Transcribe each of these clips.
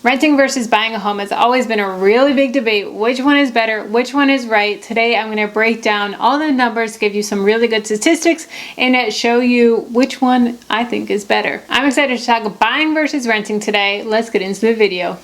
Renting versus buying a home has always been a really big debate. Which one is better? Which one is right? Today I'm going to break down all the numbers, give you some really good statistics, and show you which one I think is better. I'm excited to talk buying versus renting today. Let's get into the video.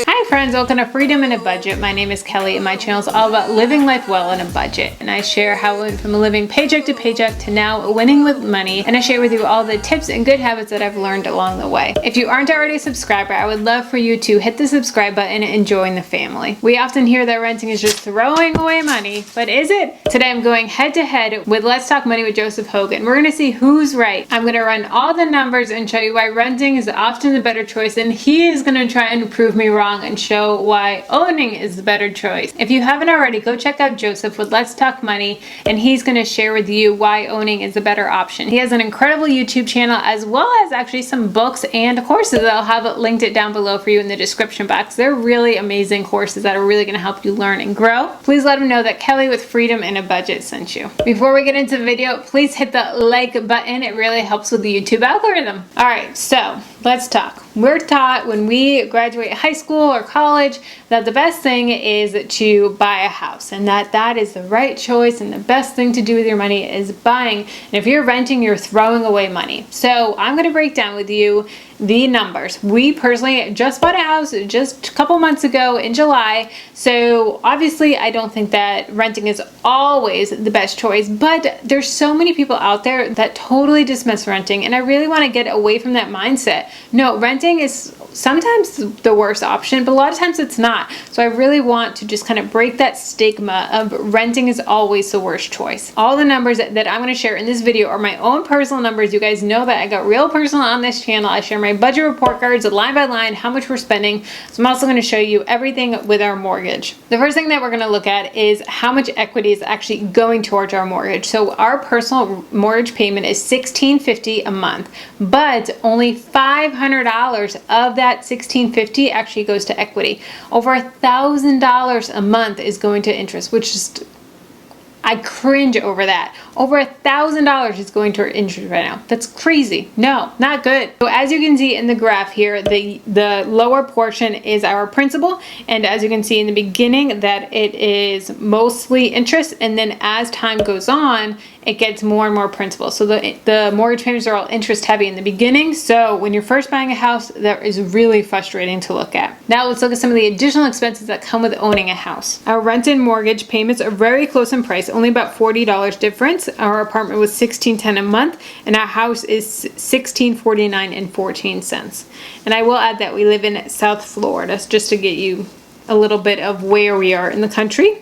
Hi friends, welcome to Freedom in a Budget. My name is Kelly and my channel is all about living life well in a budget. And I share how I went from living paycheck to paycheck to now winning with money. And I share with you all the tips and good habits that I've learned along the way. If you aren't already a subscriber, I would love for you to hit the subscribe button and join the family. We often hear that renting is just throwing away money, but is it? Today I'm going head to head with Let's Talk Money with Joseph Hogan. We're going to see who's right. I'm going to run all the numbers and show you why renting is often the better choice, and he is going to try and prove me wrong and show why owning is the better choice. If you haven't already, go check out Joseph with Let's Talk Money, and he's going to share with you why owning is a better option. He has an incredible YouTube channel as well as actually some books and courses that I'll have linked it down below for you in the description box. They're really amazing courses that are really going to help you learn and grow. Please let him know that Kelly with Freedom in a Budget sent you. Before we get into the video, please hit the like button. It really helps with the YouTube algorithm. All right, so let's talk. We're taught when we graduate high school or college that the best thing is to buy a house, and that is the right choice, and the best thing to do with your money is buying. And if you're renting, you're throwing away money. So I'm going to break down with you the numbers. We personally just bought a house just a couple months ago in July. So obviously I don't think that renting is always the best choice, but there's so many people out there that totally dismiss renting. And I really want to get away from that mindset. No, renting is sometimes the worst option, but a lot of times it's not. So I really want to just kind of break that stigma of renting is always the worst choice. All the numbers that I'm going to share in this video are my own personal numbers. You guys know that I got real personal on this channel. I share my budget report cards line by line, how much we're spending. So I'm also going to show you everything with our mortgage. The first thing that we're going to look at is how much equity is actually going towards our mortgage. So our personal mortgage payment is $1,650 a month, but only $500 of that $1,650 actually goes to equity. Over $1,000 a month is going to interest, which is, I cringe over that. Over $1,000 is going to our interest right now. That's crazy. No, not good. So as you can see in the graph here, the lower portion is our principal. And as you can see in the beginning that it is mostly interest. And then as time goes on, it gets more and more principal. So the mortgage payments are all interest heavy in the beginning. So when you're first buying a house, that is really frustrating to look at. Now let's look at some of the additional expenses that come with owning a house. Our rent and mortgage payments are very close in price, only about $40 difference. Our apartment was $1,610 a month, and our house is $1,649.14. And I will add that we live in South Florida, just to get you a little bit of where we are in the country.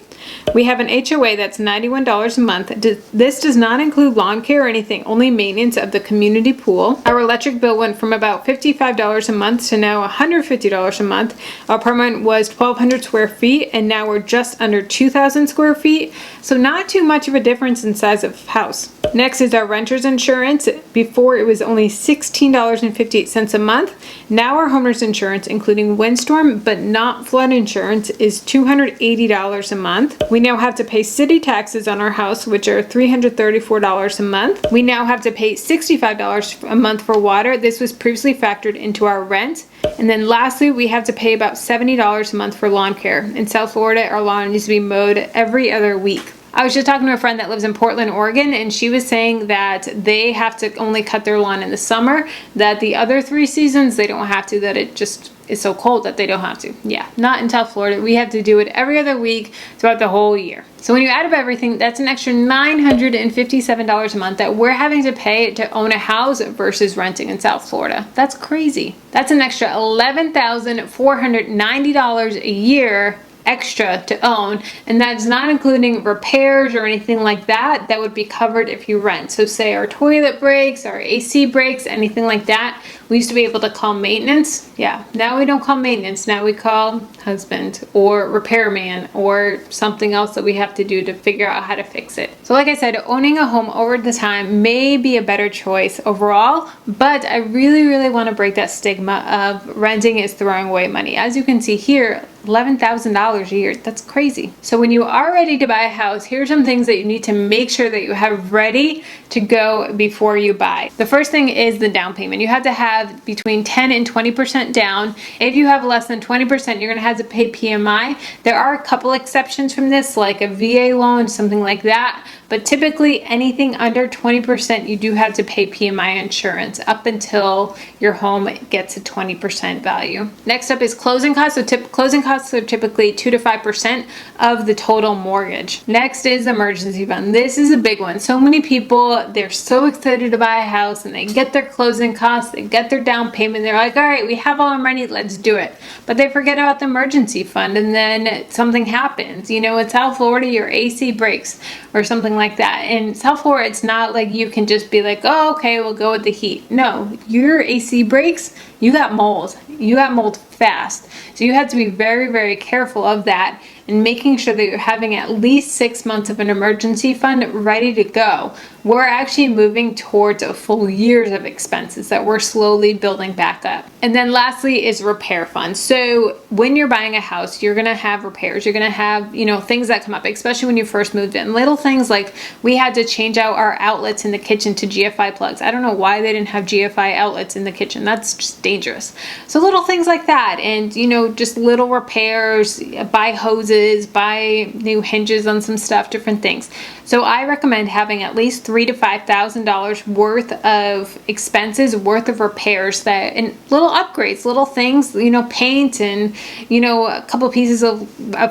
We have an HOA that's $91 a month. This does not include lawn care or anything, only maintenance of the community pool. Our electric bill went from about $55 a month to now $150 a month. Our apartment was 1,200 square feet, and now we're just under 2,000 square feet. So not too much of a difference in size of house. Next is our renter's insurance. Before it was only $16.58 a month. Now our homeowner's insurance, including windstorm but not flood insurance, is $280 a month. We now have to pay city taxes on our house, which are $334 a month. We now have to pay $65 a month for water. This was previously factored into our rent. And then lastly, we have to pay about $70 a month for lawn care. In South Florida, our lawn needs to be mowed every other week. I was just talking to a friend that lives in Portland, Oregon, and she was saying that they have to only cut their lawn in the summer, that the other 3 seasons they don't have to, that it just is so cold that they don't have to. Yeah, not in South Florida. We have to do it every other week throughout the whole year. So when you add up everything, that's an extra $957 a month that we're having to pay to own a house versus renting in South Florida. That's crazy. That's an extra $11,490 a year extra to own, and that's not including repairs or anything like that that would be covered if you rent. So say our toilet breaks, our AC breaks, anything like that, we used to be able to call maintenance. Yeah, now we don't call maintenance. Now we call husband or repairman or something else that we have to do to figure out how to fix it. So like I said, owning a home over the time may be a better choice overall, but I really want to break that stigma of renting is throwing away money. As you can see here, $11,000 a year. That's crazy. So when you are ready to buy a house, here are some things that you need to make sure that you have ready to go before you buy. The first thing is the down payment. You have to have have between 10 and 20% down. If you have less than 20%, you're gonna have to pay PMI. There are a couple exceptions from this, like a VA loan, something like that. But typically anything under 20%, you do have to pay PMI insurance up until your home gets a 20% value. Next up is closing costs. So closing costs are typically 2 to 5% of the total mortgage. Next is emergency fund. This is a big one. So many people, they're so excited to buy a house and they get their closing costs, they get their down payment. They're like, all right, we have all our money, let's do it. But they forget about the emergency fund, and then something happens. You know, in South Florida, your AC breaks or something like that. In South Florida, it's not like you can just be like, oh, okay, we'll go with the heat. No, your AC breaks, you got mold. You got mold fast. So you have to be very, very careful of that and making sure that you're having at least 6 months of an emergency fund ready to go. We're actually moving towards a full years of expenses that we're slowly building back up. And then lastly is repair funds. So when you're buying a house, you're gonna have repairs. You're gonna have, you know, things that come up, especially when you first moved in. Little things like we had to change out our outlets in the kitchen to GFI plugs. I don't know why they didn't have GFI outlets in the kitchen. That's just dangerous. So little things like that, and you know, just little repairs, buy hoses, buy new hinges on some stuff, different things. So I recommend having at least $3,000 to $5,000 worth of expenses, worth of repairs, that and little upgrades, little things, you know, paint and, you know, a couple pieces of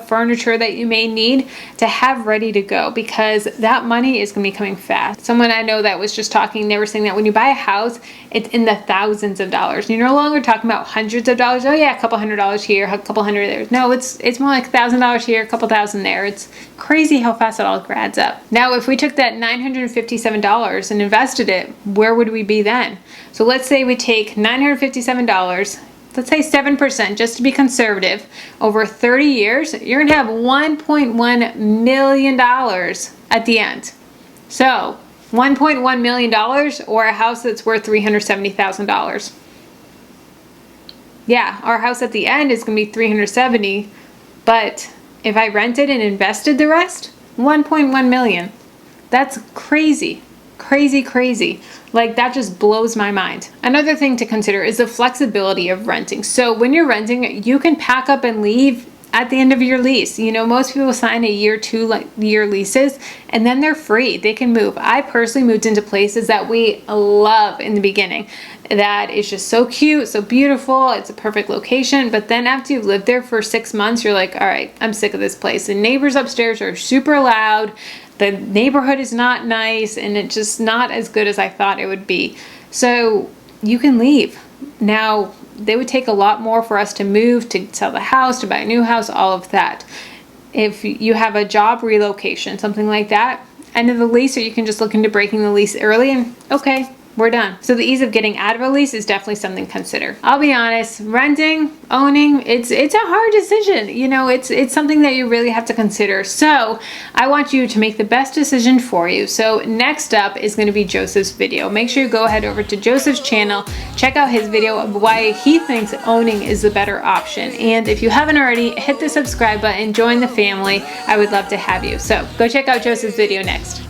furniture that you may need to have ready to go, because that money is going to be coming fast. Someone I know that was just talking, they were saying that when you buy a house, it's in the thousands of dollars. You're no longer talking about hundreds of dollars. Oh yeah, a couple $100 here, a couple $100 there. No, it's more like $1,000 here, a couple thousand there. It's crazy how fast it all adds up. Now, if we took that $957 and invested it, where would we be then? So let's say we take $957, let's say 7%, just to be conservative, over 30 years, you're gonna have $1.1 million at the end. So $1.1 million or a house that's worth $370,000. Yeah, our house at the end is gonna be $370,000, but if I rented and invested the rest, $1.1 million. That's crazy, crazy, crazy. Like, that just blows my mind. Another thing to consider is the flexibility of renting. So when you're renting, you can pack up and leave at the end of your lease. You know, most people sign a year, 2-year leases, and then they're free. They can move. I personally moved into places that we love in the beginning. That is just so cute, so beautiful. It's a perfect location. But then after you've lived there for 6 months, you're like, all right, I'm sick of this place. The neighbors upstairs are super loud. The neighborhood is not nice, and it's just not as good as I thought it would be. So you can leave. Now, they would take a lot more for us to move, to sell the house, to buy a new house, all of that. If you have a job relocation, something like that, end of the lease, or you can just look into breaking the lease early and okay, we're done. So the ease of getting out of a lease is definitely something to consider. I'll be honest, renting, owning, it's a hard decision. You know, it's something that you really have to consider. So I want you to make the best decision for you. So next up is going to be Joseph's video. Make sure you go ahead over to Joseph's channel, check out his video of why he thinks owning is the better option. And if you haven't already, hit the subscribe button, join the family. I would love to have you. So go check out Joseph's video next.